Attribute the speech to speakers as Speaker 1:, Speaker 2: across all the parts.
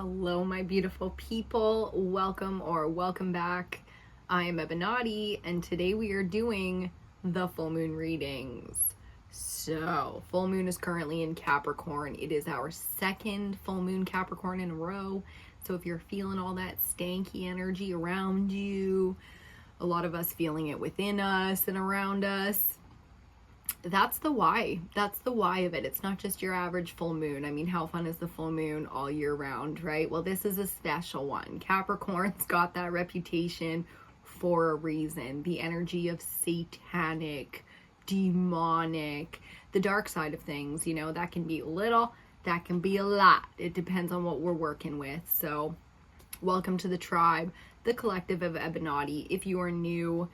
Speaker 1: Hello, my beautiful people. Welcome back. I am EBINOTTI, and today we are doing the full moon readings. So, full moon is currently in Capricorn. It is our second full moon Capricorn in a row. So if you're feeling all that stanky energy around you, a lot of us feeling it within us and around us, that's the why. That's the why of it. It's not just your average full moon. I mean, how fun is the full moon all year round, right? Well, this is a special one. Capricorn's got that reputation for a reason. The energy of satanic, demonic, the dark side of things, you know, that can be little, that can be a lot. It depends on what we're working with. So welcome to the tribe, the collective of EBINOTTI. If you are new,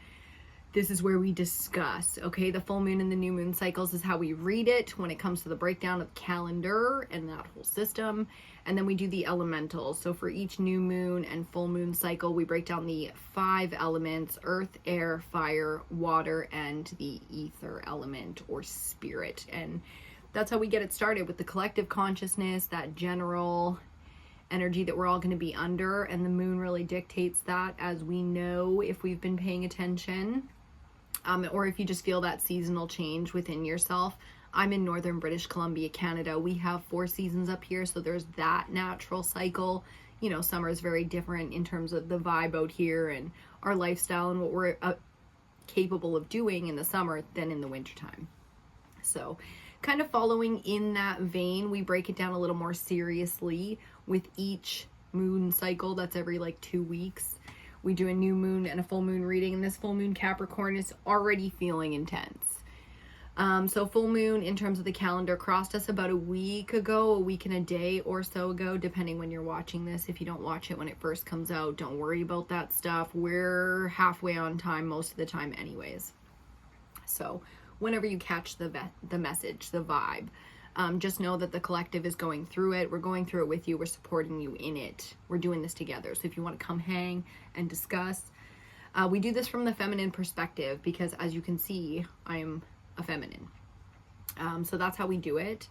Speaker 1: this is where we discuss, okay? The full moon and the new moon cycles is how we read it when it comes to the breakdown of the calendar and that whole system. And then we do the elementals. So for each new moon and full moon cycle, we break down the 5 elements: earth, air, fire, water, and the ether element or spirit. And that's how we get it started with the collective consciousness, that general energy that we're all going to be under. And the moon really dictates that, as we know if we've been paying attention. Or if you just feel that seasonal change within yourself. I'm in northern British Columbia, Canada. We have 4 seasons up here, so there's that natural cycle. You know, summer is very different in terms of the vibe out here and our lifestyle and what we're capable of doing in the summer than in the wintertime. So kind of following in that vein, we break it down a little more seriously with each moon cycle. That's every like 2 weeks. We do a new moon and a full moon reading, and this full moon Capricorn is already feeling intense. So full moon in terms of the calendar crossed us about a week and a day or so ago, depending when you're watching this. If you don't watch it when it first comes out, don't worry about that stuff. We're halfway on time most of the time anyways. So whenever you catch the message, the vibe, just know that the collective is going through it. We're going through it with you. We're supporting you in it. We're doing this together. So if you want to come hang and discuss, we do this from the feminine perspective because, as you can see, I am a feminine. So that's how we do it.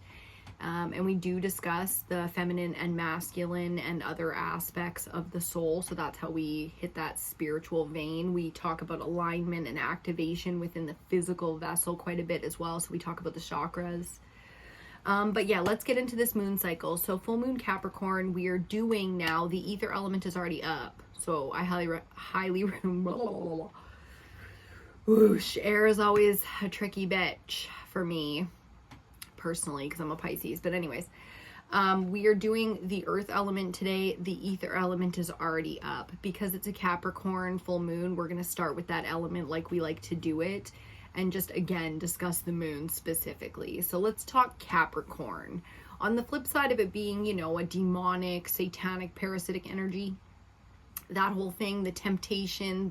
Speaker 1: And we do discuss the feminine and masculine and other aspects of the soul. So that's how we hit that spiritual vein. We talk about alignment and activation within the physical vessel quite a bit as well. So we talk about the chakras. But yeah, let's get into this moon cycle. So full moon Capricorn, we are doing now, the ether element is already up. So I highly whoosh, air is always a tricky bitch for me personally, because I'm a Pisces. But anyways, we are doing the earth element today. The ether element is already up because it's a Capricorn full moon. We're going to start with that element like we like to do it, and just again discuss the moon specifically. So let's talk Capricorn. On the flip side of it being, you know, a demonic, satanic, parasitic energy, that whole thing, the temptation,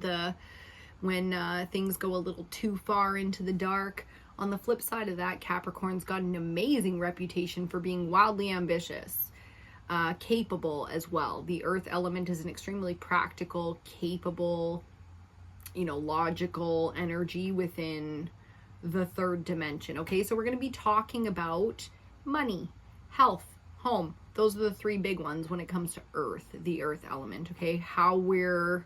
Speaker 1: when things go a little too far into the dark. On the flip side of that, Capricorn's got an amazing reputation for being wildly ambitious, capable as well. The earth element is an extremely practical, capable, you know, logical energy within the 3rd dimension. Okay, so we're going to be talking about money, health, home. Those are the 3 big ones when it comes to earth, the earth element. Okay, how we're,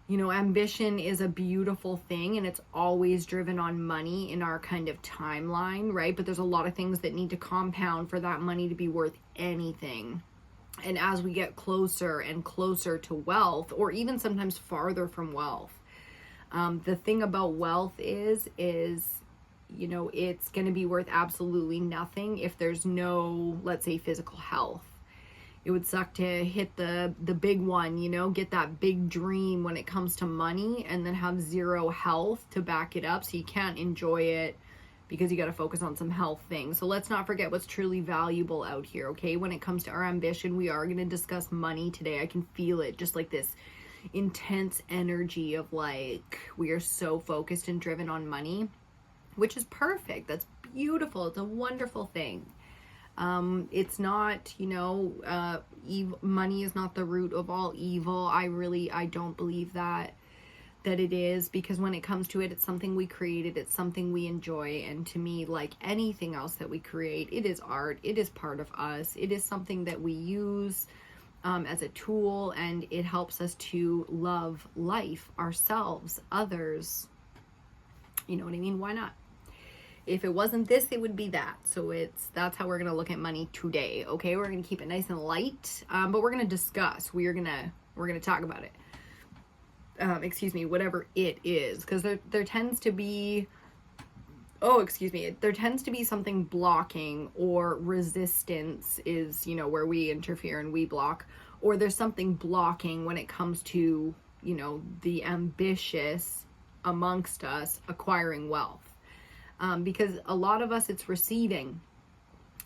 Speaker 1: you know, ambition is a beautiful thing, and it's always driven on money in our kind of timeline, right? But there's a lot of things that need to compound for that money to be worth anything. And as we get closer and closer to wealth, or even sometimes farther from wealth, the thing about wealth is, you know, it's going to be worth absolutely nothing if there's no, let's say, physical health. It would suck to hit the big one, you know, get that big dream when it comes to money and then have zero health to back it up. So you can't enjoy it because you got to focus on some health things. So let's not forget what's truly valuable out here, okay? When it comes to our ambition, we are going to discuss money today. I can feel it, just like this intense energy of like, we are so focused and driven on money, which is perfect. That's beautiful. It's a wonderful thing. It's not, you know, money is not the root of all evil. I don't believe that. that it is, because when it comes to it, it's something we created, it's something we enjoy, and to me, like anything else that we create, it is art, it is part of us, it is something that we use as a tool, and it helps us to love life, ourselves, others. You know what I mean? Why not? If it wasn't this, it would be that. So that's how we're going to look at money today. Okay. We're going to keep it nice and light. But we're going to discuss, we're going to talk about it. Excuse me, whatever it is. Cause there tends to be, there tends to be something blocking, or resistance is, you know, where we interfere and we block, or there's something blocking when it comes to, you know, the ambitious amongst us acquiring wealth. Because a lot of us, it's receiving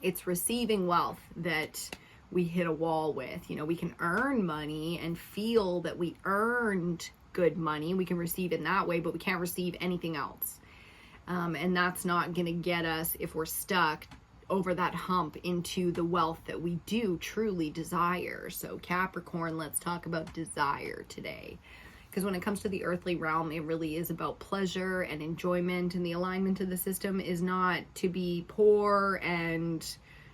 Speaker 1: wealth that we hit a wall with. You know, we can earn money and feel that we earned good money. We can receive in that way, but we can't receive anything else. And that's not going to get us, if we're stuck, over that hump into the wealth that we do truly desire. So Capricorn, let's talk about desire today. Because when it comes to the earthly realm, it really is about pleasure and enjoyment, and the alignment of the system is not to be poor and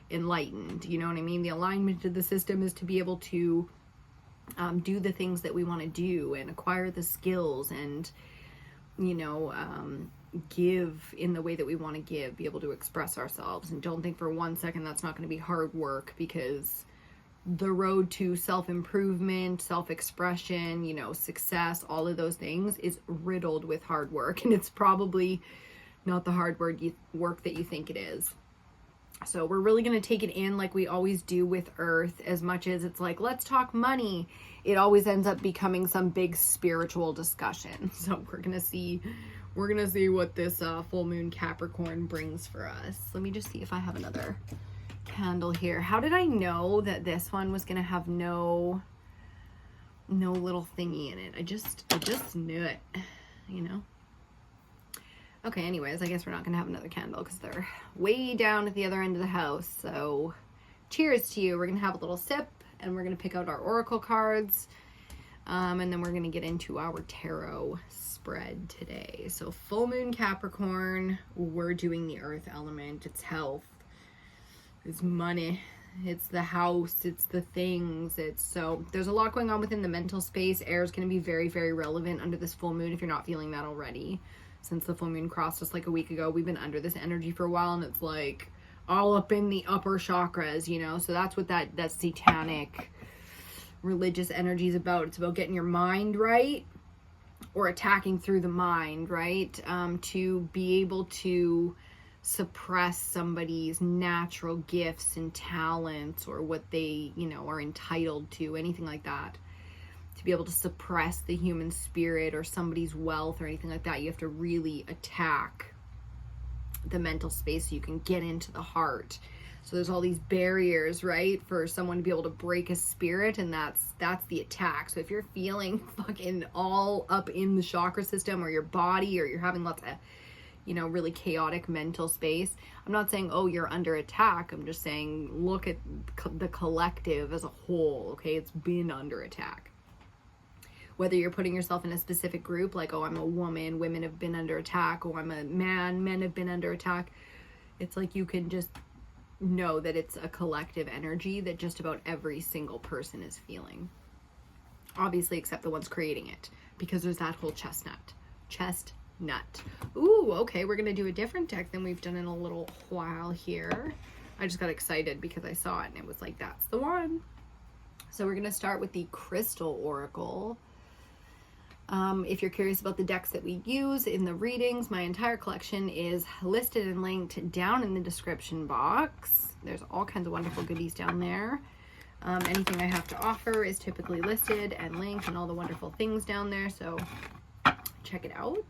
Speaker 1: enlightened. You know what I mean? The alignment of the system is to be able to do the things that we want to do and acquire the skills and, you know, give in the way that we want to give, be able to express ourselves. And don't think for one second that's not going to be hard work, because the road to self-improvement, self-expression, you know, success, all of those things is riddled with hard work. And it's probably not the hard work that you think it is. So we're really going to take it in like we always do with Earth. As much as it's like, let's talk money, it always ends up becoming some big spiritual discussion. So we're going to see what this full moon Capricorn brings for us. Let me just see if I have another candle here. How did I know that this one was gonna have no little thingy in it? I just knew it, you know. Okay, anyways, I guess we're not gonna have another candle because they're way down at the other end of the house. So cheers to you. We're gonna have a little sip, and we're gonna pick out our oracle cards, and then we're gonna get into our tarot spread today. So full moon Capricorn, we're doing the earth element. It's health, it's money, it's the house, it's the things. So there's a lot going on within the mental space. Air is going to be very, very relevant under this full moon if you're not feeling that already. Since the full moon crossed us like a week ago, we've been under this energy for a while, and it's like all up in the upper chakras, you know. So that's what that satanic religious energy is about. It's about getting your mind right, or attacking through the mind, right? To be able to suppress somebody's natural gifts and talents, or what they, you know, are entitled to, anything like that. To be able to suppress the human spirit or somebody's wealth or anything like that, you have to really attack the mental space so you can get into the heart. So there's all these barriers, right, for someone to be able to break a spirit, and that's the attack. So if you're feeling fucking all up in the chakra system, or your body, or you're having lots of, you know, really chaotic mental space, I'm not saying, oh, you're under attack. I'm just saying, look at the collective as a whole, okay? It's been under attack. Whether you're putting yourself in a specific group, like, oh, I'm a woman, women have been under attack, oh, I'm a man, men have been under attack. It's like you can just know that it's a collective energy that just about every single person is feeling. Obviously, except the ones creating it, because there's that whole chestnut. Ooh, okay, we're gonna do a different deck than we've done in a little while here. I just got excited because I saw it and it was like, that's the one. So we're gonna start with the Crystal Oracle. If you're curious about the decks that we use in the readings, my entire collection is listed and linked down in the description box. There's all kinds of wonderful goodies down there. Anything I have to offer is typically listed and linked, and all the wonderful things down there, so check it out.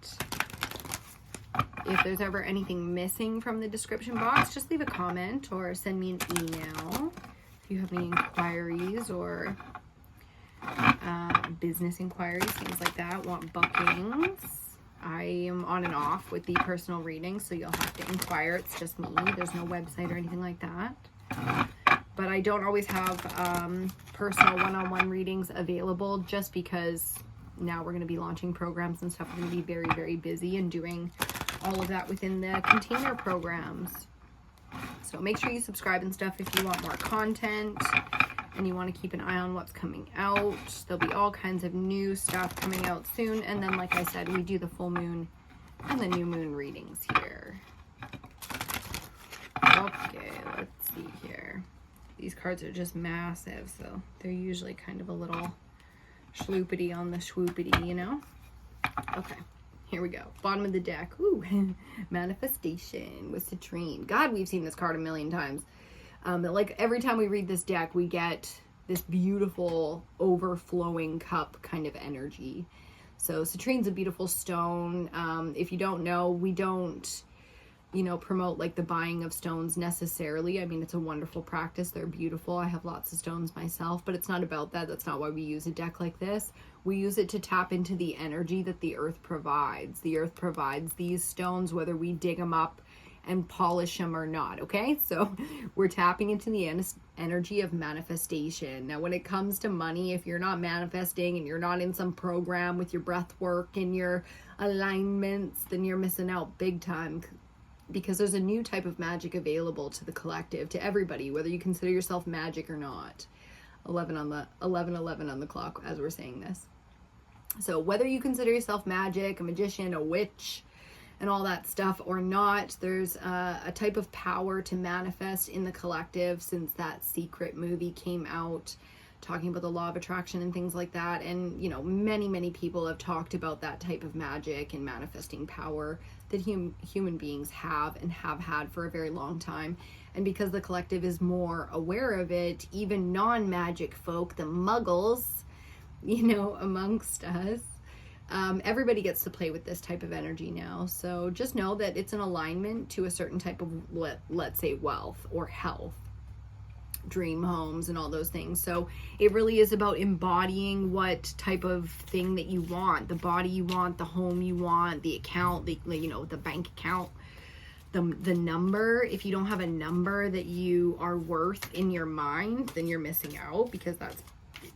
Speaker 1: If there's ever anything missing from the description box, just leave a comment or send me an email. If you have any inquiries or business inquiries, things like that, want bookings. I am on and off with the personal readings, so you'll have to inquire. It's just me. There's no website or anything like that. But I don't always have personal one-on-one readings available, just because now we're going to be launching programs and stuff. We're going to be very, very busy and doing all of that within the container programs. So make sure you subscribe and stuff if you want more content and you want to keep an eye on what's coming out. There'll be all kinds of new stuff coming out soon. And then, like I said, we do the full moon and the new moon readings here. Okay, let's see here. These cards are just massive, so they're usually kind of a little schloopity on the swoopity, you know? Okay, here we go. Bottom of the deck. Ooh, manifestation with citrine. God, we've seen this card a million times. Like every time we read this deck, we get this beautiful overflowing cup kind of energy. So citrine's a beautiful stone. If you don't know, we don't, you know, promote like the buying of stones necessarily. I mean, it's a wonderful practice. They're beautiful. I have lots of stones myself, but it's not about that. That's not why we use a deck like this. We use it to tap into the energy that the earth provides. The earth provides these stones, whether we dig them up and polish them or not. Okay, so we're tapping into the energy of manifestation. Now when it comes to money, if you're not manifesting and you're not in some program with your breath work and your alignments, then you're missing out big time, because there's a new type of magic available to the collective, to everybody, whether you consider yourself magic or not. 11 on the clock as we're saying this. So whether you consider yourself magic, a magician, a witch, and all that stuff or not, there's a type of power to manifest in the collective since that Secret movie came out, talking about the law of attraction and things like that. And, you know, many people have talked about that type of magic and manifesting power that human beings have and have had for a very long time. And because the collective is more aware of it, even non-magic folk, the muggles, you know, amongst us, everybody gets to play with this type of energy now. So just know that it's an alignment to a certain type of, let's say, wealth or health, dream homes and all those things. So it really is about embodying what type of thing that you want, the body you want, the home you want, the account, the, you know, the bank account, the number. If you don't have a number that you are worth in your mind, then you're missing out, because that's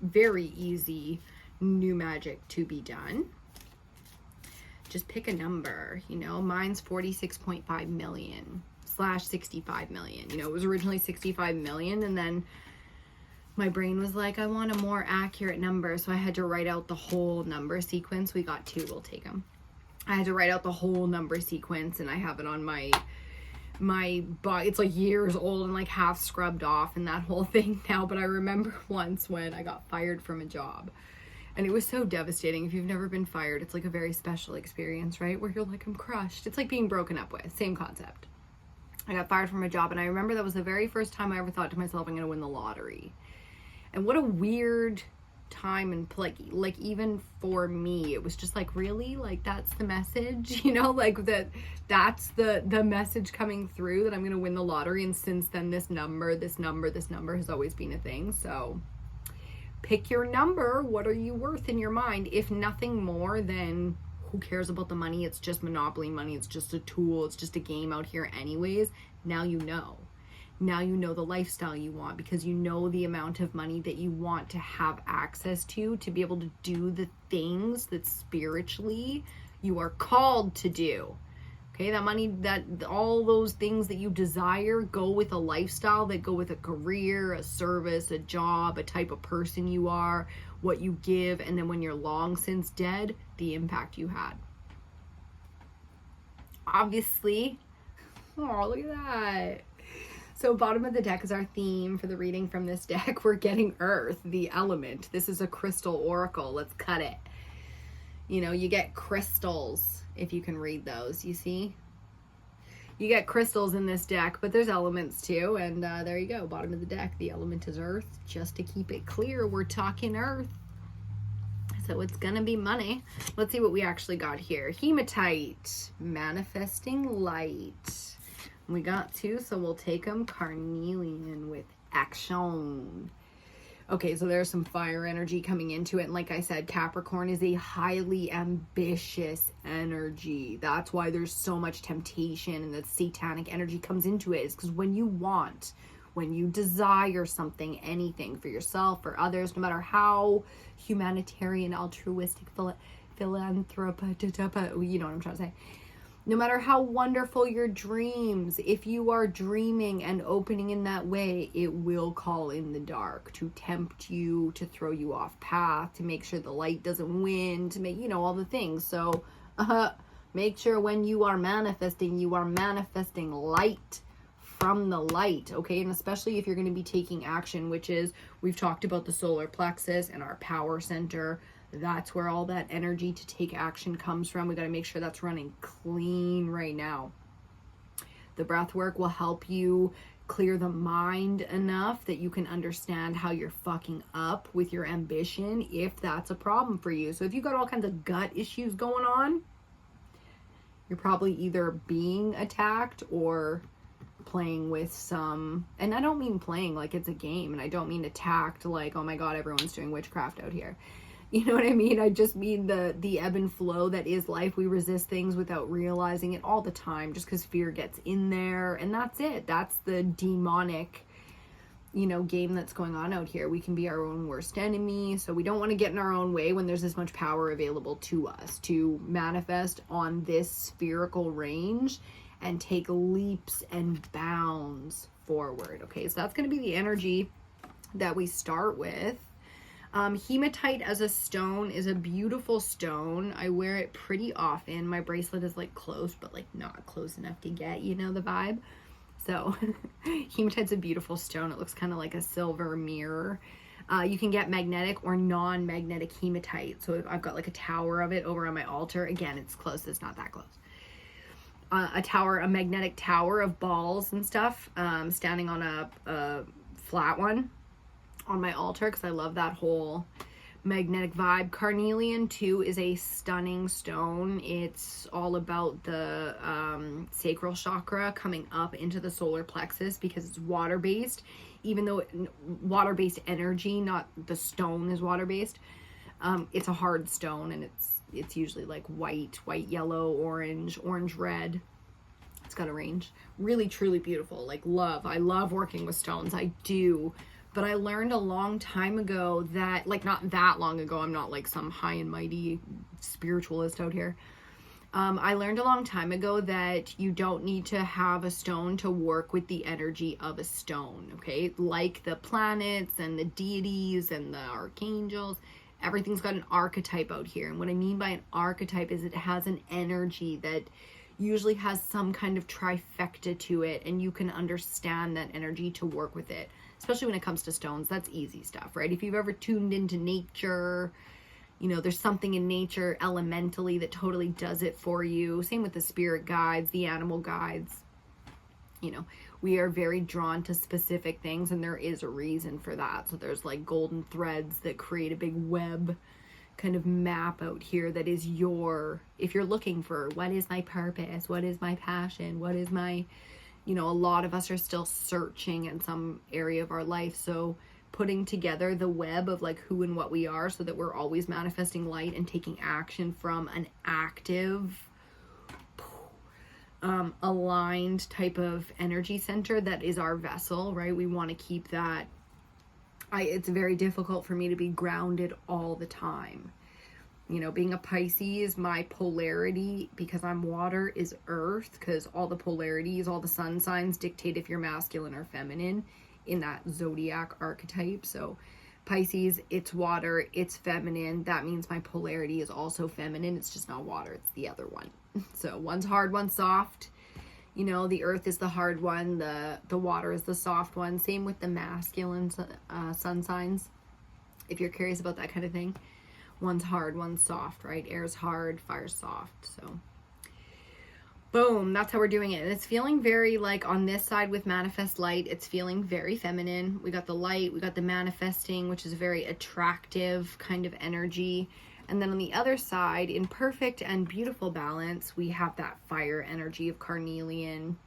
Speaker 1: very easy new magic to be done. Just pick a number, you know. Mine's 46.5 million / 65 million. You know, it was originally 65 million, and then my brain was like, I want a more accurate number, so I had to write out the whole number sequence. We got 2, we'll take them. I had to write out the whole number sequence, and I have it on my body. It's like years old and like half scrubbed off and that whole thing now. But I remember once when I got fired from a job, and it was so devastating. If you've never been fired, it's like a very special experience, right? Where you're like, I'm crushed. It's like being broken up with. Same concept. I got fired from a job, and I remember that was the very first time I ever thought to myself, I'm going to win the lottery. And what a weird time, and like even for me, it was just like, really? Like, that's the message, you know, like that's the message coming through, that I'm going to win the lottery. And since then, this number has always been a thing. So pick your number. What are you worth in your mind? If nothing more, then who cares about the money? It's just monopoly money. It's just a tool. It's just a game out here anyways. Now you know. Now you know the lifestyle you want, because you know the amount of money that you want to have access to be able to do the things that spiritually you are called to do. Okay, that money, that all those things that you desire go with a lifestyle, that go with a career, a service, a job, a type of person you are, what you give, and then when you're long since dead, the impact you had. Obviously, oh, look at that. So bottom of the deck is our theme for the reading from this deck. We're getting Earth, the element. This is a crystal oracle. Let's cut it. You know, you get crystals if you can read those, you see? You get crystals in this deck, but there's elements too. And there you go, bottom of the deck. The element is Earth. Just to keep it clear, we're talking Earth. So it's gonna be money. Let's see what we actually got here. Hematite, manifesting light. We got 2, so we'll take them. Carnelian with action. Okay, so there's some fire energy coming into it. And like I said, Capricorn is a highly ambitious energy. That's why there's so much temptation and that satanic energy comes into it. Is because when you want when you desire something, anything for yourself or others, no matter how humanitarian, altruistic, philanthropic, you know what I'm trying to say. No matter how wonderful your dreams, if you are dreaming and opening in that way, it will call in the dark to tempt you, to throw you off path, to make sure the light doesn't win, to make, you know, all the things. So make sure when you are manifesting light from the light, okay? And especially if you're going to be taking action, which is, we've talked about the solar plexus and our power center. That's where all that energy to take action comes from. We got to make sure that's running clean right now. The breath work will help you clear the mind enough that you can understand how you're fucking up with your ambition, if that's a problem for you. So if you've got all kinds of gut issues going on, you're probably either being attacked or playing with some, and I don't mean playing like it's a game, and I don't mean attacked like, oh my god, everyone's doing witchcraft out here. You know what I mean? I just mean the ebb and flow that is life. We resist things without realizing it all the time, just because fear gets in there, and that's it. That's the demonic, you know, game that's going on out here. We can be our own worst enemy, so we don't want to get in our own way when there's this much power available to us to manifest on this spherical range and take leaps and bounds forward. Okay, so that's going to be the energy that we start with. Hematite as a stone is a beautiful stone. I wear it pretty often. My bracelet is like close, but like not close enough to get, you know, the vibe. So hematite's a beautiful stone. It looks kind of like a silver mirror. You can get magnetic or non-magnetic hematite. So I've got like a tower of it over on my altar. Again, it's close. It's not that close. A magnetic tower of balls and stuff, standing on a flat one on my altar, because I love that whole magnetic vibe. Carnelian too is a stunning stone. It's all about the sacral chakra coming up into the solar plexus, because it's water based, even though water based energy, not the stone is water based. It's a hard stone, and it's usually like white, yellow, orange, red. It's got a range. Really, truly beautiful. Like I love working with stones. I do. But I learned a long time ago that, like not that long ago, I'm not like some high and mighty spiritualist out here. I learned a long time ago that you don't need to have a stone to work with the energy of a stone, okay? Like the planets and the deities and the archangels, everything's got an archetype out here. And what I mean by an archetype is it has an energy that usually has some kind of trifecta to it, and you can understand that energy to work with it. Especially when it comes to stones, that's easy stuff, right? If you've ever tuned into nature, you know, there's something in nature elementally that totally does it for you. Same with the spirit guides, the animal guides. You know, we are very drawn to specific things, and there is a reason for that. So there's like golden threads that create a big web kind of map out here that is if you're looking for what is my purpose, what is my passion, what is my, you know, a lot of us are still searching in some area of our life. So putting together the web of like who and what we are, so that we're always manifesting light and taking action from an active, aligned type of energy center that is our vessel, right? We want to keep that. It's very difficult for me to be grounded all the time. You know, being a Pisces, my polarity, because I'm water, is earth, because all the polarities, all the sun signs dictate if you're masculine or feminine in that zodiac archetype. So Pisces, it's water, it's feminine. That means my polarity is also feminine. It's just not water, it's the other one. So one's hard, one's soft. You know, the earth is the hard one, the water is the soft one. Same with the masculine sun signs, if you're curious about that kind of thing. One's hard, one's soft, right? Air's hard, fire's soft. So boom, that's how we're doing it. And it's feeling very, like, on this side with manifest light, it's feeling very feminine. We got the light, we got the manifesting, which is a very attractive kind of energy. And then on the other side, in perfect and beautiful balance, we have that fire energy of carnelian.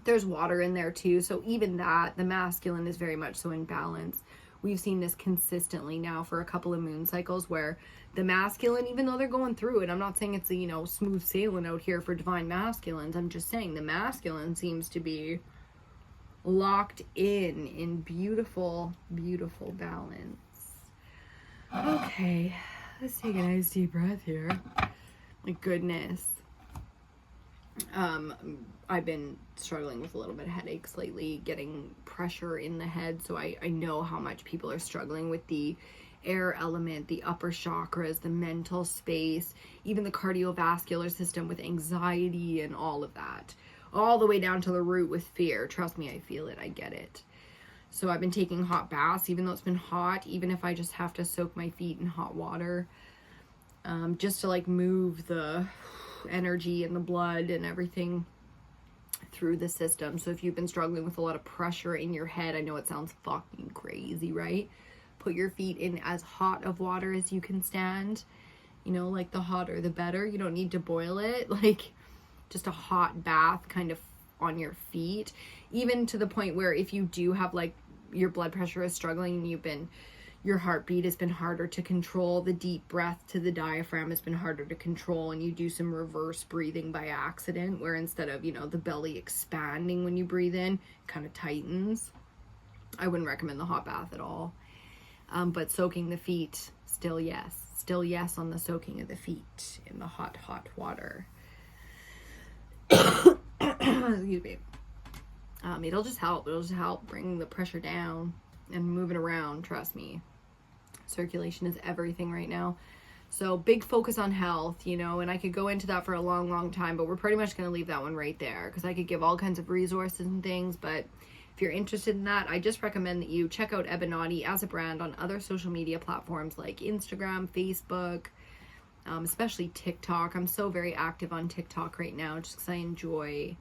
Speaker 1: There's water in there too. So even that, the masculine is very much so in balance. We've seen this consistently now for a couple of moon cycles, where the masculine, even though they're going through it, I'm not saying it's a, you know, smooth sailing out here for divine masculines. I'm just saying the masculine seems to be locked in beautiful, beautiful balance. Okay, let's take a nice deep breath here. My goodness. I've been struggling with a little bit of headaches lately, getting pressure in the head, so I know how much people are struggling with the air element, the upper chakras, the mental space, even the cardiovascular system with anxiety and all of that, all the way down to the root with fear. Trust me, I feel it, I get it. So I've been taking hot baths, even though it's been hot, even if I just have to soak my feet in hot water, just to like move the energy and the blood and everything through the system. So if you've been struggling with a lot of pressure in your head, I know it sounds fucking crazy, right? Put your feet in as hot of water as you can stand. You know, like the hotter the better. You don't need to boil it. Like just a hot bath kind of on your feet. Even to the point where if you do have like your blood pressure is struggling and your heartbeat has been harder to control, the deep breath to the diaphragm has been harder to control, and you do some reverse breathing by accident where instead of, you know, the belly expanding when you breathe in, it kind of tightens. I wouldn't recommend the hot bath at all. But soaking the feet, still yes on the soaking of the feet in the hot water. Excuse me. It'll just help bring the pressure down and move it around, trust me. Circulation is everything right now. So big focus on health, you know, and I could go into that for a long time, but we're pretty much going to leave that one right there because I could give all kinds of resources and things, but if you're interested in that, I just recommend that you check out EBINOTTI as a brand on other social media platforms like Instagram, Facebook, especially TikTok. I'm so very active on TikTok right now just because I enjoy,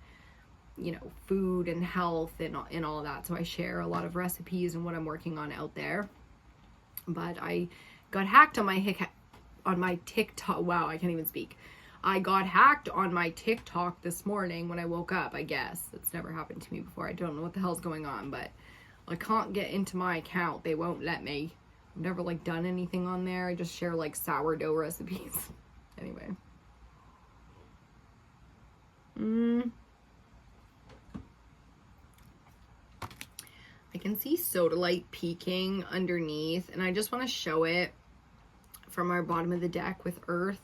Speaker 1: you know, food and health and all of that. So I share a lot of recipes and what I'm working on out there. But I got hacked on my TikTok. Wow, I can't even speak. I got hacked on my TikTok this morning when I woke up, I guess. It's never happened to me before. I don't know what the hell's going on, but I can't get into my account. They won't let me. I've never like done anything on there. I just share like sourdough recipes. Anyway. I can see Sodalite peeking underneath, and I just want to show it from our bottom of the deck with Earth,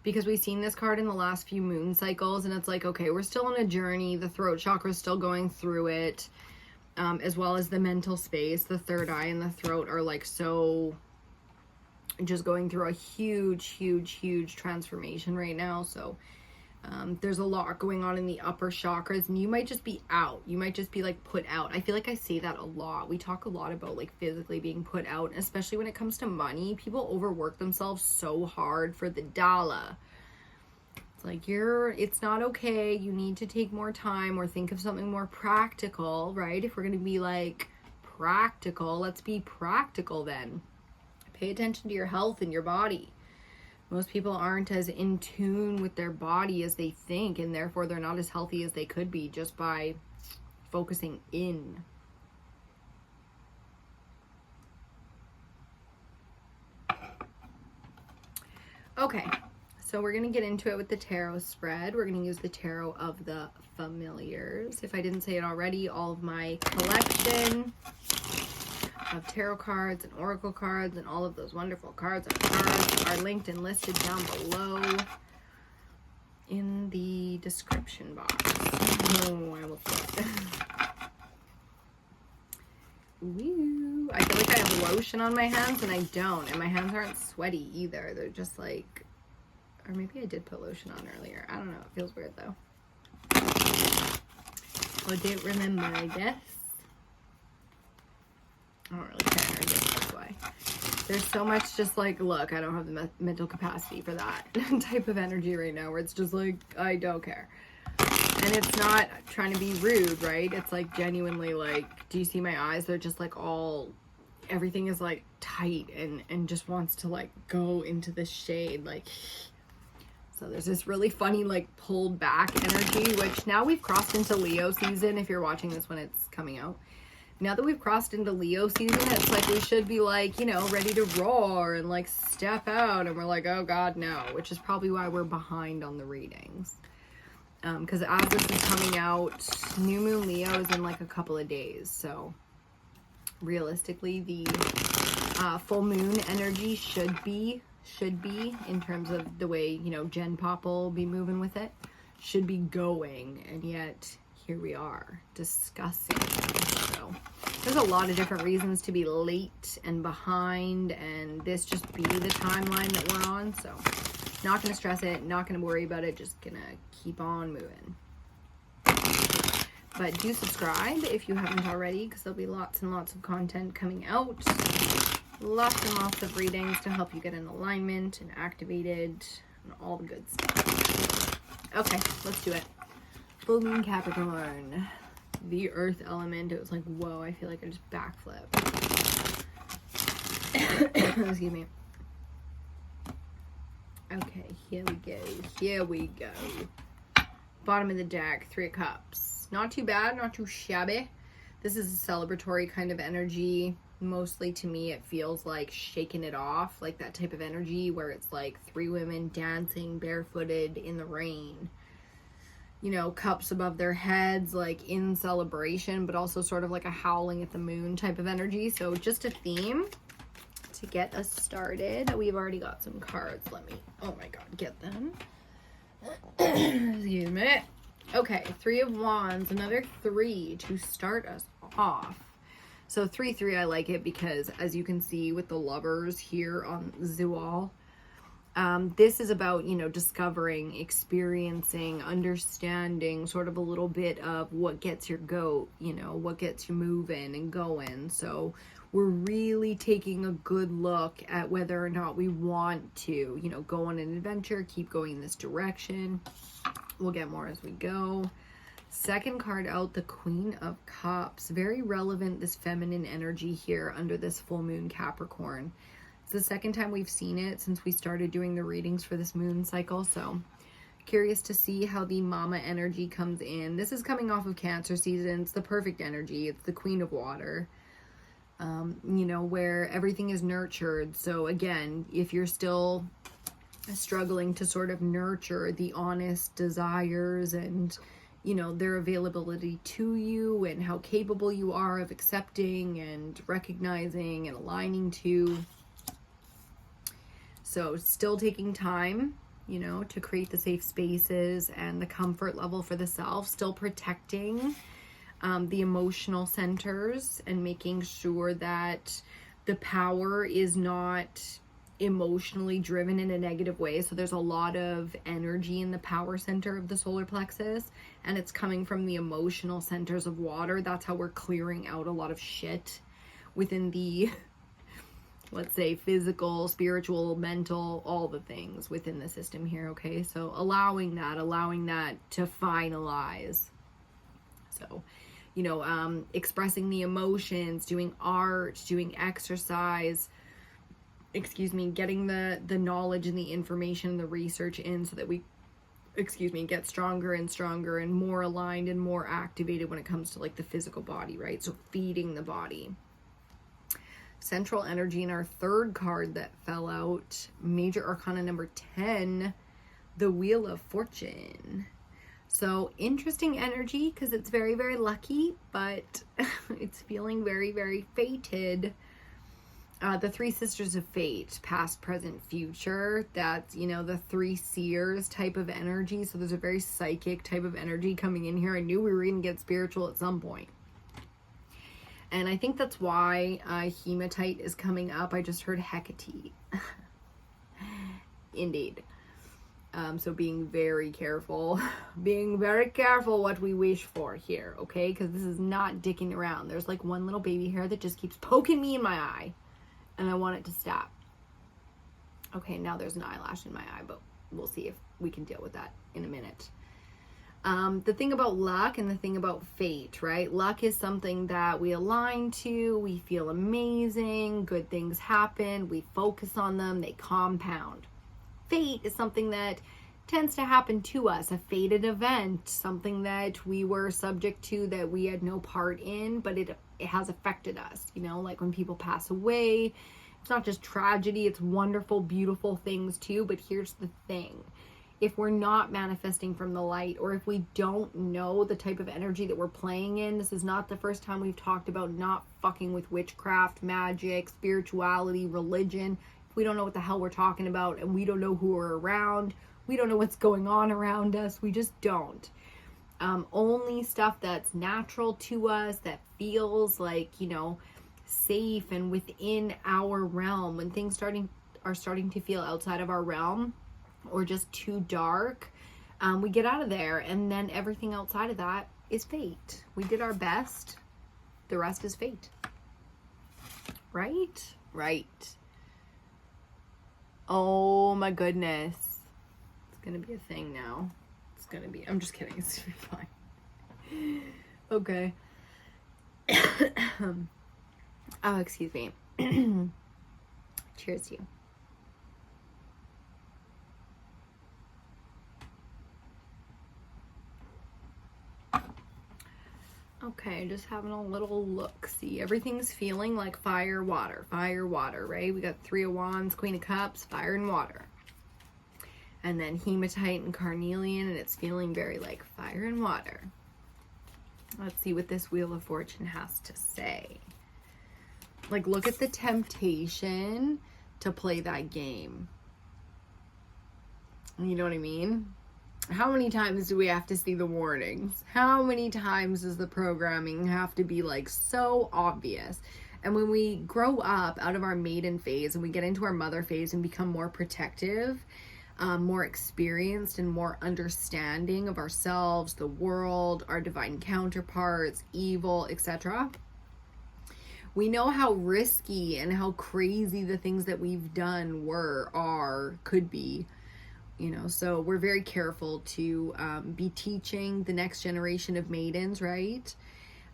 Speaker 1: because we've seen this card in the last few moon cycles, and it's like, okay, we're still on a journey. The throat chakra is still going through it, as well as the mental space. The third eye and the throat are like so just going through a huge transformation right now. So there's a lot going on in the upper chakras, and you might just be out. You might just be like put out. I feel like I say that a lot. We talk a lot about like physically being put out, especially when it comes to money. People overwork themselves so hard for the dollar. It's like it's not okay. You need to take more time or think of something more practical, right? If we're going to be like practical, let's be practical then. Pay attention to your health and your body. Most people aren't as in tune with their body as they think, and therefore they're not as healthy as they could be just by focusing in. Okay, so we're going to get into it with the tarot spread. We're going to use the Tarot of the Familiars. If I didn't say it already, all of my collection of tarot cards and oracle cards and all of those wonderful cards are linked and listed down below in the description box. Oh, I will flip. Woo. I feel like I have lotion on my hands and I don't, and my hands aren't sweaty either. They're just like, or maybe I did put lotion on earlier. I don't know. It feels weird though. I don't remember, I guess. I don't really care, I guess that's why. There's so much just like, look, I don't have the mental capacity for that type of energy right now where it's just like, I don't care. And it's not trying to be rude, right? It's like genuinely like, do you see my eyes? They're just like all, everything is like tight and just wants to like go into the shade. Like, so there's this really funny like pulled back energy, which now we've crossed into Leo season if you're watching this when it's coming out. Now that we've crossed into Leo season, it's like we should be like, you know, ready to roar and like step out. And we're like, oh God, no. Which is probably why we're behind on the readings. because as this is coming out, new moon Leo is in like a couple of days. So realistically, the full moon energy should be in terms of the way, you know, Gen Pop will be moving with it, should be going, and yet here we are discussing. So there's a lot of different reasons to be late and behind, and this just be the timeline that we're on. So not going to stress it, not going to worry about it, just going to keep on moving. But do subscribe if you haven't already, because there'll be lots and lots of content coming out. Lots and lots of readings to help you get in alignment and activated and all the good stuff. Okay, let's do it. Full moon Capricorn. The earth element. It was like, whoa, I feel like I just backflipped. Excuse me. Okay, here we go. Here we go. Bottom of the deck, 3 of Cups. Not too bad, not too shabby. This is a celebratory kind of energy. Mostly to me, it feels like shaking it off, like that type of energy where it's like 3 women dancing barefooted in the rain. You know, cups above their heads, like in celebration, but also sort of like a howling at the moon type of energy. So just a theme to get us started. We've already got some cards. Let me, oh my God, get them. Excuse me. Okay, 3 of Wands, another 3 to start us off. So 3-3, I like it because, as you can see with the lovers here on Zual, this is about, you know, discovering, experiencing, understanding sort of a little bit of what gets your goat, you know, what gets you moving and going. So we're really taking a good look at whether or not we want to, you know, go on an adventure, keep going in this direction. We'll get more as we go. Second card out, the Queen of Cups. Very relevant, this feminine energy here under this full moon Capricorn. It's the second time we've seen it since we started doing the readings for this moon cycle. So curious to see how the mama energy comes in. This is coming off of Cancer season. It's the perfect energy. It's the Queen of Water. You know, where everything is nurtured. So again, if you're still struggling to sort of nurture the honest desires and, you know, their availability to you and how capable you are of accepting and recognizing and aligning to. So still taking time, you know, to create the safe spaces and the comfort level for the self, still protecting the emotional centers and making sure that the power is not emotionally driven in a negative way. So there's a lot of energy in the power center of the solar plexus, and it's coming from the emotional centers of water. That's how we're clearing out a lot of shit within the, let's say, physical, spiritual, mental, all the things within the system here. Okay, so allowing that to finalize. So, you know, expressing the emotions, doing art, doing exercise, getting the knowledge and the information, the research in so that we, get stronger and stronger and more aligned and more activated when it comes to like the physical body, right? So feeding the body. Central energy in our third card that fell out, Major Arcana number 10, the Wheel of Fortune. So interesting energy because it's very, very lucky, but it's feeling very, very fated. The 3 Sisters of Fate, past, present, future. That's, you know, the 3 seers type of energy. So there's a very psychic type of energy coming in here. I knew we were going to get spiritual at some point. And I think that's why Hematite is coming up. I just heard Hecate. Indeed. So being very careful what we wish for here, okay? Because this is not dicking around. There's like one little baby hair that just keeps poking me in my eye, and I want it to stop. Okay, now there's an eyelash in my eye, but we'll see if we can deal with that in a minute. The thing about luck and the thing about fate, right? Luck is something that we align to, we feel amazing, good things happen, we focus on them, they compound. Fate is something that tends to happen to us, a fated event, something that we were subject to that we had no part in, but it has affected us, you know, like when people pass away. It's not just tragedy, it's wonderful, beautiful things too, but here's the thing. if we're not manifesting from the light, or if we don't know the type of energy that we're playing in. This is not the first time we've talked about not fucking with witchcraft, magic, spirituality, religion. If we don't know what the hell we're talking about, and we don't know who we're around, we don't know what's going on around us, we just don't. Only stuff that's natural to us, that feels like, you know, safe and within our realm. When things are starting to feel outside of our realm, or just too dark, we get out of there, and then everything outside of that is fate. We did our best, the rest is fate. Right? Right. Oh my goodness. It's gonna be a thing now. It's gonna be, I'm just kidding, it's gonna be fine. Okay. Oh, excuse me. Cheers to you. Okay, just having a little look. See, everything's feeling like fire, water, right? We got 3 of Wands, Queen of Cups, fire and water. And then hematite and carnelian, and it's feeling very like fire and water. Let's see what this Wheel of Fortune has to say. Like, look at the temptation to play that game. You know what I mean? How many times do we have to see the warnings? How many times does the programming have to be like so obvious? And when we grow up out of our maiden phase and we get into our mother phase and become more protective, more experienced and more understanding of ourselves, the world, our divine counterparts, evil, etc., we know how risky and how crazy the things that we've done could be. You know, so we're very careful to be teaching the next generation of maidens, right?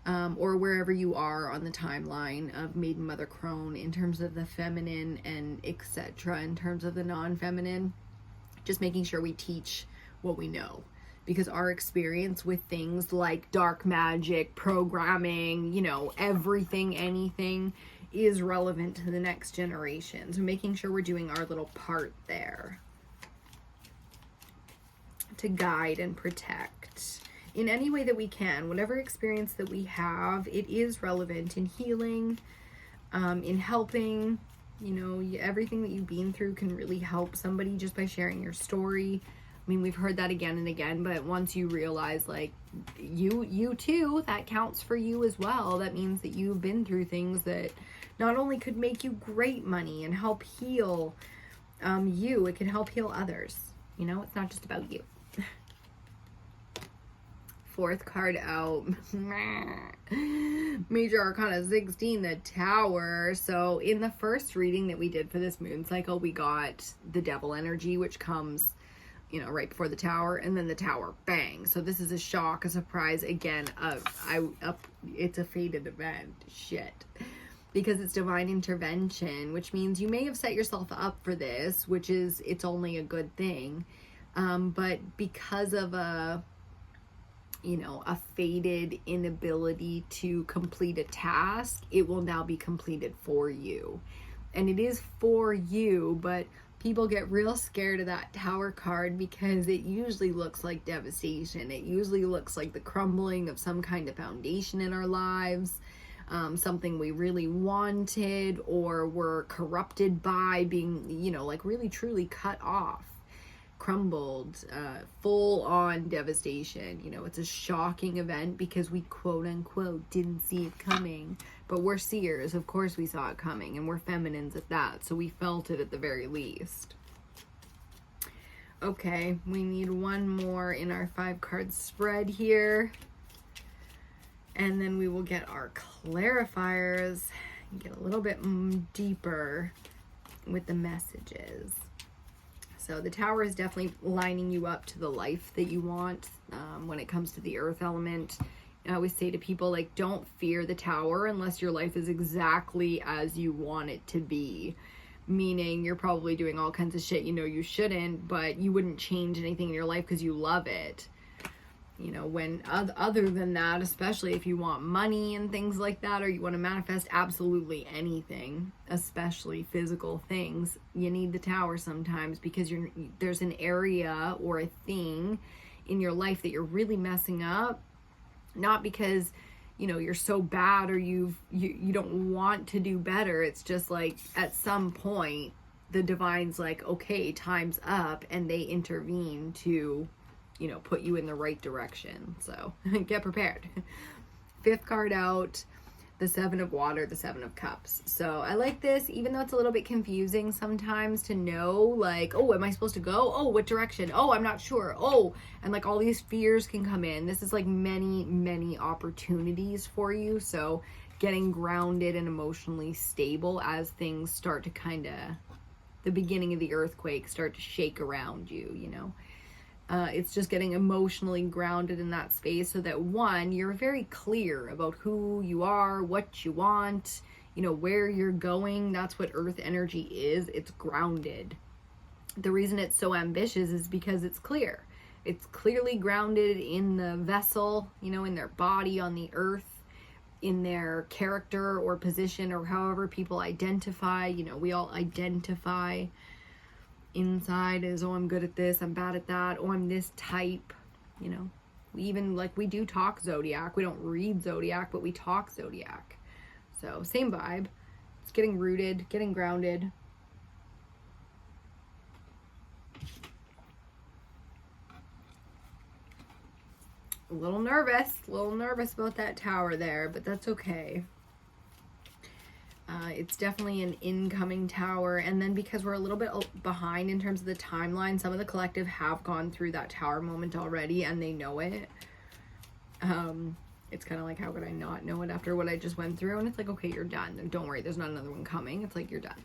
Speaker 1: Or wherever you are on the timeline of maiden, mother, crone, in terms of the feminine and etc., in terms of the non-feminine, just making sure we teach what we know. Because our experience with things like dark magic, programming, you know, everything, anything is relevant to the next generation. So making sure we're doing our little part there to guide and protect in any way that we can. Whatever experience that we have, it is relevant in healing, in helping. You know, everything that you've been through can really help somebody just by sharing your story. I mean, we've heard that again and again, but once you realize, like, you too, that counts for you as well. That means that you've been through things that not only could make you great money and help heal you, it can help heal others. You know, it's not just about you. 4th card out, Major Arcana 16, the Tower. So in the first reading that we did for this moon cycle, we got the Devil energy, which comes, you know, right before the Tower, and then the Tower, bang. So this is a shock, a surprise, again, it's a fated event, shit. Because it's divine intervention, which means you may have set yourself up for this, which is, it's only a good thing. But because of a fated inability to complete a task, it will now be completed for you. And it is for you, but people get real scared of that Tower card because it usually looks like devastation. It usually looks like the crumbling of some kind of foundation in our lives, something we really wanted or were corrupted by, being, you know, like really truly cut off. Crumbled, full on devastation. You know, it's a shocking event because we quote unquote didn't see it coming, but we're seers, of course we saw it coming, and we're feminines at that, so we felt it at the very least. Okay, we need one more in our 5-card spread here, and then we will get our clarifiers and get a little bit deeper with the messages. So the Tower is definitely lining you up to the life that you want when it comes to the earth element. I always say to people, like, don't fear the Tower unless your life is exactly as you want it to be. Meaning you're probably doing all kinds of shit you know you shouldn't, but you wouldn't change anything in your life because you love it. You know, when other than that, especially if you want money and things like that, or you want to manifest absolutely anything, especially physical things, you need the Tower sometimes, because there's an area or a thing in your life that you're really messing up, not because, you know, you're so bad or you don't want to do better. It's just like at some point the divine's like, okay, time's up, and they intervene to, you know, put you in the right direction. So get prepared. Fifth card out, the Seven of Water, the Seven of Cups. So I like this, even though it's a little bit confusing sometimes to know, like, oh, am I supposed to go? Oh, what direction? Oh, I'm not sure. Oh, and like all these fears can come in. This is like many opportunities for you. So getting grounded and emotionally stable as things start to kind of, the beginning of the earthquake, start to shake around you, you know. It's just getting emotionally grounded in that space so that, one, you're very clear about who you are, what you want, you know, where you're going. That's what earth energy is. It's grounded. The reason it's so ambitious is because it's clear. It's clearly grounded in the vessel, you know, in their body on the earth, in their character or position, or however people identify. You know, we all identify inside as, oh, I'm good at this, I'm bad at that, oh, I'm this type. You know, we even, like, we do talk zodiac. We don't read zodiac, but we talk zodiac. So same vibe. It's getting rooted, getting grounded. A little nervous about that Tower there, but that's okay. It's definitely an incoming Tower, and then because we're a little bit behind in terms of the timeline, some of the collective have gone through that Tower moment already, and they know it. It's kind of like, how could I not know it after what I just went through? And it's like, okay, you're done. And don't worry, there's not another one coming. It's like, you're done.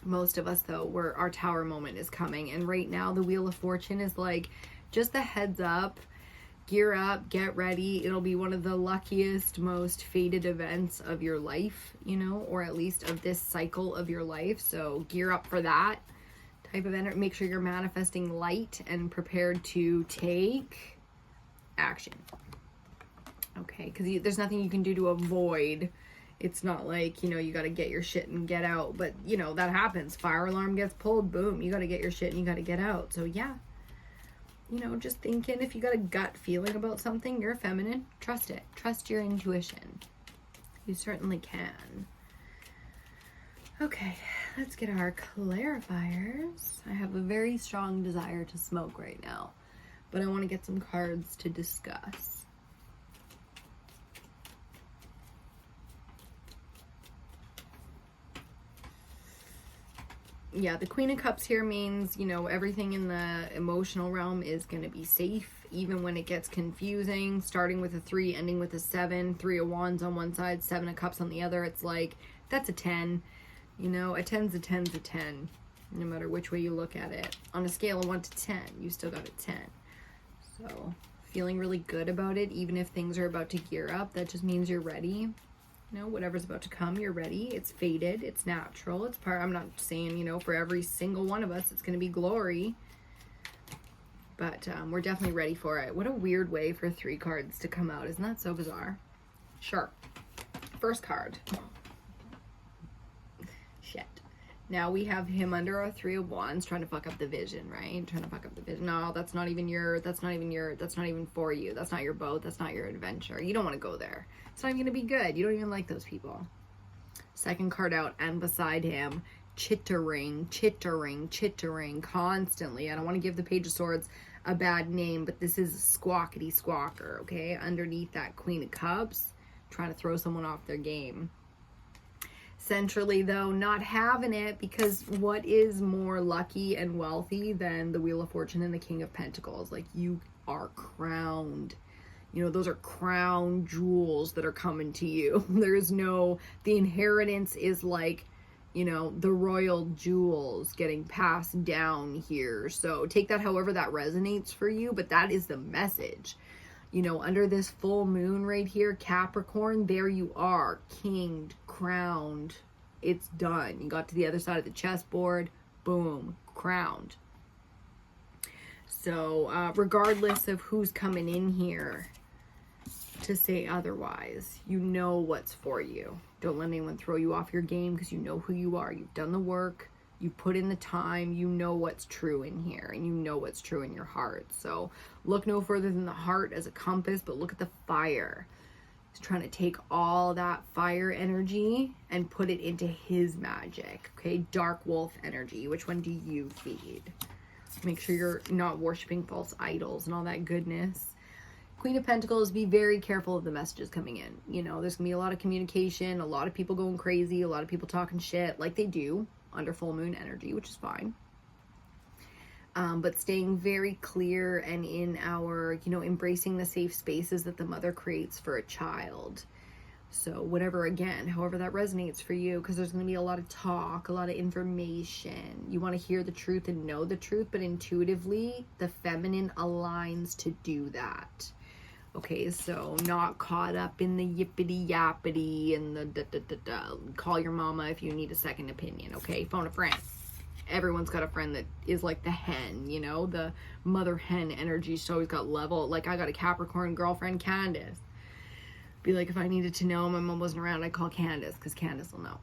Speaker 1: Most of us, though, our Tower moment is coming, and right now the Wheel of Fortune is like, just a heads up. Gear up, get ready. It'll be one of the luckiest, most fated events of your life, you know, or at least of this cycle of your life. So gear up for that type of energy. Make sure you're manifesting light and prepared to take action. Okay, because there's nothing you can do to avoid. It's not like, you know, you got to get your shit and get out. But, you know, that happens. Fire alarm gets pulled. Boom. You got to get your shit and you got to get out. So, yeah. You know, just thinking, if you got a gut feeling about something, you're feminine, trust it. Trust your intuition. You certainly can. Okay, let's get our clarifiers. I have a very strong desire to smoke right now, but I want to get some cards to discuss. Yeah, the Queen of Cups here means, you know, everything in the emotional realm is going to be safe, even when it gets confusing, starting with a 3, ending with a 7, 3 of Wands on one side, 7 of Cups on the other. It's like, that's a 10, you know, a 10's a 10's a 10, no matter which way you look at it. On a scale of 1 to 10, you still got a 10. So, feeling really good about it, even if things are about to gear up, that just means you're ready. You know, whatever's about to come, you're ready. It's fated. It's natural. It's part. I'm not saying, you know, for every single one of us, it's going to be glory. But we're definitely ready for it. What a weird way for 3 cards to come out. Isn't that so bizarre? Sure. First card. Shit. Now we have him under our 3 of Wands trying to fuck up the vision, right? Trying to fuck up the vision. No, that's not even for you. That's not your boat. That's not your adventure. You don't want to go there. It's not even going to be good. You don't even like those people. Second card out, and beside him, chittering constantly. I don't want to give the Page of Swords a bad name, but this is squawkety squawker, okay? Underneath that Queen of Cups, trying to throw someone off their game. Centrally, though, not having it, because what is more lucky and wealthy than the Wheel of Fortune and the King of Pentacles? Like, you are crowned. You know, those are crown jewels that are coming to you. There's no, the inheritance is like, you know, the royal jewels getting passed down here. So take that however that resonates for you, but that is the message. You know, under this full moon right here, Capricorn, there you are, kinged, crowned. It's done. You got to the other side of the chessboard, boom, crowned. So regardless of who's coming in here to say otherwise, you know what's for you. Don't let anyone throw you off your game, because you know who you are. You've done the work. You put in the time. You know what's true in here, and you know what's true in your heart. So look no further than the heart as a compass, but look at the fire. He's trying to take all that fire energy and put it into his magic. Okay, dark wolf energy. Which one do you feed? Make sure you're not worshiping false idols and all that goodness. Queen of Pentacles, be very careful of the messages coming in. You know, there's gonna be a lot of communication, a lot of people going crazy, a lot of people talking shit like they do under full moon energy, which is fine. But staying very clear and in our, you know, embracing the safe spaces that the mother creates for a child. So whatever, again, however that resonates for you, because there's going to be a lot of talk, a lot of information. You want to hear the truth and know the truth, but intuitively, the feminine aligns to do that. Okay, so not caught up in the yippity yappity and the da-da-da-da. Call your mama if you need a second opinion, okay? Phone a friend. Everyone's got a friend that is like the hen, you know? The mother hen energy. She's always got level. Like, I got a Capricorn girlfriend, Candace. Be like, if I needed to know, my mom wasn't around, I'd call Candace, because Candace will know.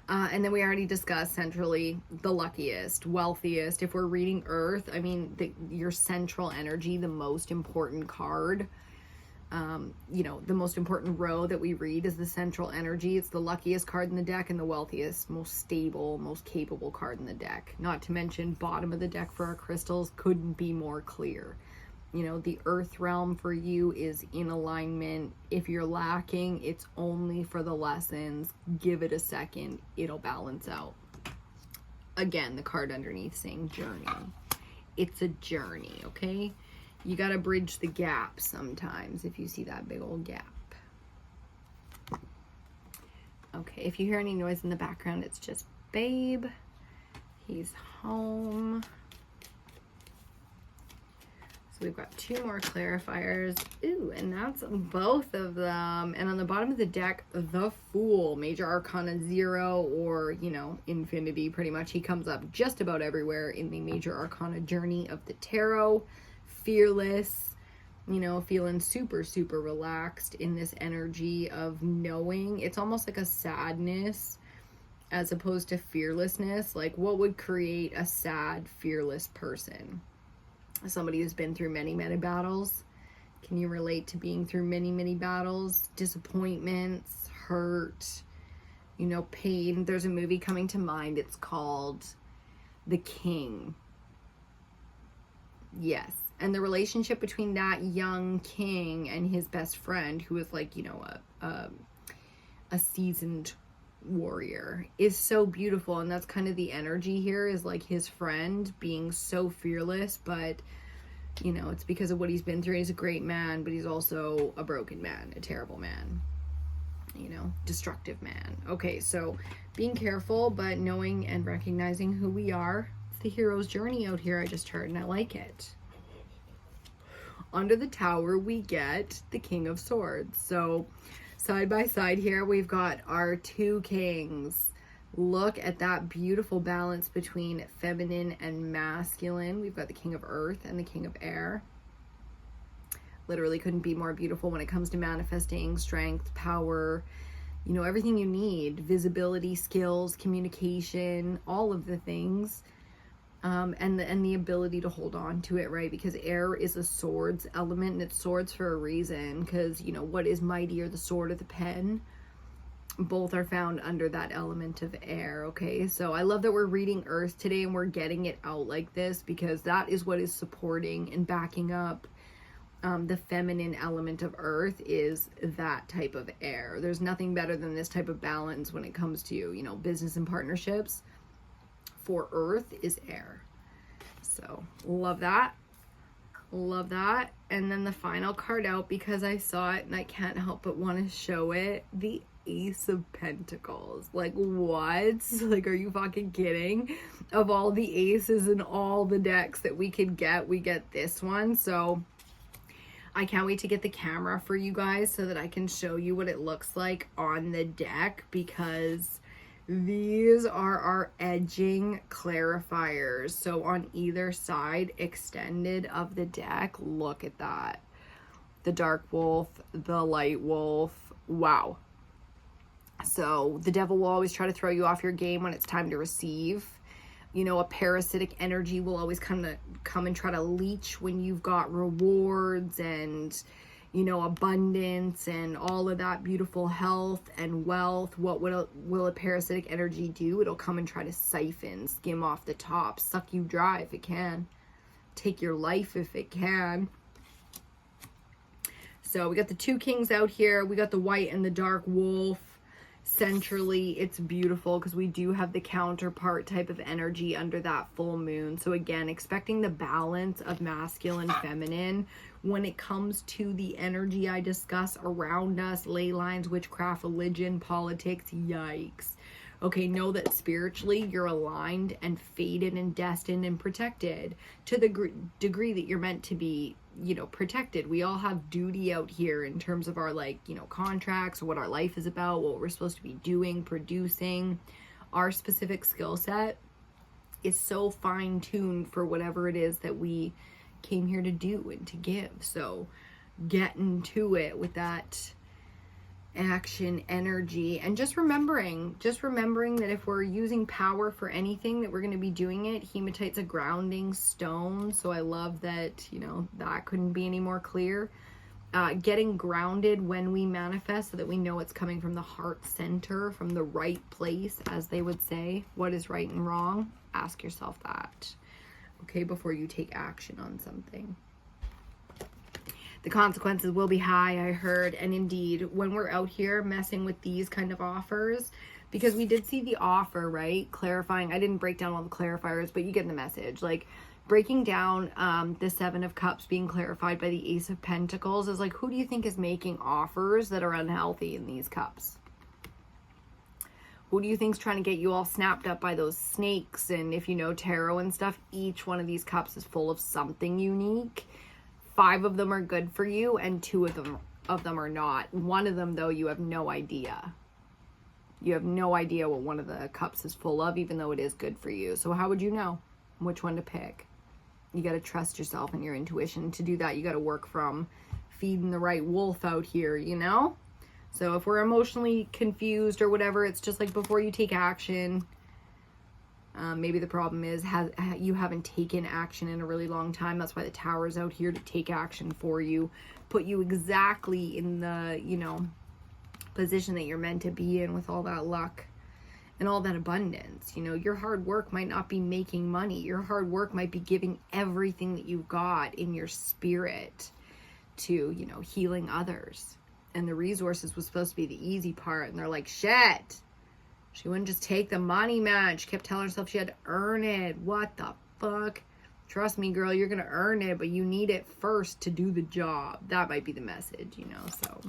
Speaker 1: And then we already discussed centrally the luckiest, wealthiest. If we're reading Earth, I mean, your central energy, the most important card, you know, the most important row that we read is the central energy. It's the luckiest card in the deck and the wealthiest, most stable, most capable card in the deck. Not to mention, bottom of the deck for our crystals couldn't be more clear. You know, the earth realm for you is in alignment. If you're lacking, it's only for the lessons. Give it a second. It'll balance out. Again, the card underneath saying journey. It's a journey, okay? You got to bridge the gap sometimes if you see that big old gap. Okay, if you hear any noise in the background, it's just babe. He's home. So we've got two more clarifiers. Ooh, and that's both of them. And on the bottom of the deck, the Fool, Major Arcana 0, or, you know, Infinity, pretty much. He comes up just about everywhere in the Major Arcana journey of the tarot. Fearless, you know, feeling super, super relaxed in this energy of knowing. It's almost like a sadness as opposed to fearlessness. Like, what would create a sad, fearless person? Somebody who's been through many, many battles. Can you relate to being through many, many battles? Disappointments, hurt, you know, pain. There's a movie coming to mind. It's called The King. Yes. And the relationship between that young king and his best friend, who is like, you know, a seasoned warrior, is so beautiful. And that's kind of the energy here, is like his friend being so fearless, but you know, it's because of what he's been through. He's a great man, but he's also a broken man, a terrible man, you know, destructive man. Okay, so being careful, but knowing and recognizing who we are. It's the hero's journey out here, I just heard, and I like it. Under the tower, we get the King of Swords. So side by side here, we've got our two kings. Look at that beautiful balance between feminine and masculine. We've got the King of Earth and the King of Air. Literally couldn't be more beautiful when it comes to manifesting, strength, power, you know, everything you need. Visibility, skills, communication, all of the things. And the ability to hold on to it, right? Because air is a swords element, and it's swords for a reason. Because, you know, what is mightier, the sword or the pen? Both are found under that element of air, okay? So I love that we're reading Earth today and we're getting it out like this, because that is what is supporting and backing up the feminine element of Earth, is that type of air. There's nothing better than this type of balance when it comes to, you know, business and partnerships. For Earth is air. So love that. Love that. And then the final card out, because I saw it and I can't help but want to show it, the Ace of Pentacles. Like, what? Like, are you fucking kidding? Of all the aces in all the decks that we could get, we get this one. So I can't wait to get the camera for you guys so that I can show you what it looks like on the deck, because These are our edging clarifiers. So on either side extended of the deck, look at that. The dark wolf, the light wolf. Wow. So the devil will always try to throw you off your game when it's time to receive. You know, a parasitic energy will always come and try to leech when you've got rewards and, you know, abundance and all of that beautiful health and wealth. What will a parasitic energy do? It'll come and try to siphon, skim off the top, suck you dry if it can, take your life if it can. So we got the two kings out here. We got the white and the dark wolf. Centrally, it's beautiful because we do have the counterpart type of energy under that full moon. So again, expecting the balance of masculine, feminine when it comes to the energy I discuss around us, ley lines, witchcraft, religion, politics. Yikes. Okay, know that spiritually you're aligned and fated and destined and protected to the degree that you're meant to be, you know, protected. We all have duty out here in terms of our, like, you know, contracts, what our life is about, what we're supposed to be doing, producing. Our specific skill set is so fine-tuned for whatever it is that we came here to do and to give. So get into it with that action energy, and just remembering that if we're using power for anything, that we're going to be doing it. Hematite's a grounding stone, so I love that, you know, that couldn't be any more clear. Getting grounded when we manifest so that we know it's coming from the heart center, from the right place, as they would say. What is right and wrong? Ask yourself that, okay, before you take action on something. The consequences will be high, I heard. And indeed, when we're out here messing with these kind of offers, because we did see the offer, right? Clarifying. I didn't break down all the clarifiers, but you get the message. Like, breaking down the Seven of Cups being clarified by the Ace of Pentacles is like, who do you think is making offers that are unhealthy in these cups? Who do you think's trying to get you all snapped up by those snakes? And if you know tarot and stuff, each one of these cups is full of something unique. 5 of them are good for you and 2 of them are not. One of them, though, you have no idea. You have no idea what one of the cups is full of, even though it is good for you. So how would you know which one to pick? You got to trust yourself and your intuition. To do that, you got to work from feeding the right wolf out here, you know? So if we're emotionally confused or whatever, it's just like before you take action. Maybe the problem is you haven't taken action in a really long time. That's why the Tower's out here to take action for you. Put you exactly in the, you know, position that you're meant to be in with all that luck and all that abundance. You know, your hard work might not be making money. Your hard work might be giving everything that you've got in your spirit to, you know, healing others. And the resources was supposed to be the easy part. And they're like, shit. She wouldn't just take the money, man. She kept telling herself she had to earn it. What the fuck? Trust me, girl, you're going to earn it, but you need it first to do the job. That might be the message, you know, so.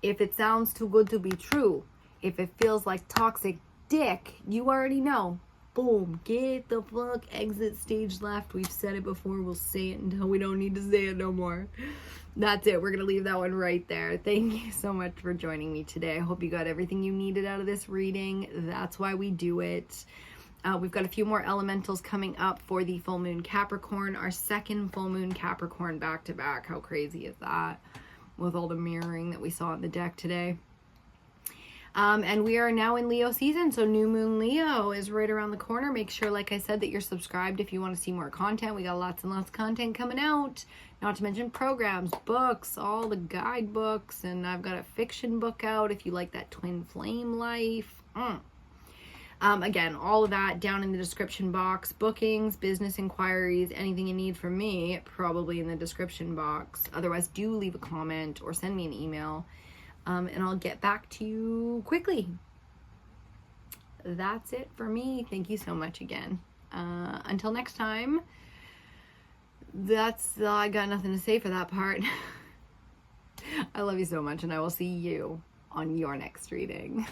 Speaker 1: If it sounds too good to be true, if it feels like toxic dick, you already know. Boom. Get the fuck, exit stage left. We've said it before. We'll say it until we don't need to say it no more. That's it. We're going to leave that one right there. Thank you so much for joining me today. I hope you got everything you needed out of this reading. That's why we do it. We've got a few more elementals coming up for the full moon Capricorn, our second full moon Capricorn back to back. How crazy is that? With all the mirroring that we saw in the deck today. And we are now in Leo season, so new moon Leo is right around the corner. Make sure, like I said, that you're subscribed if you want to see more content. We got lots and lots of content coming out, not to mention programs, books, all the guidebooks, and I've got a fiction book out if you like that twin flame life. Again, all of that down in the description box. Bookings, business inquiries, anything you need from me, probably in the description box. Otherwise, do leave a comment or send me an email. And I'll get back to you quickly. That's it for me. Thank you so much again. Until next time, I got nothing to say for that part. I love you so much, and I will see you on your next reading.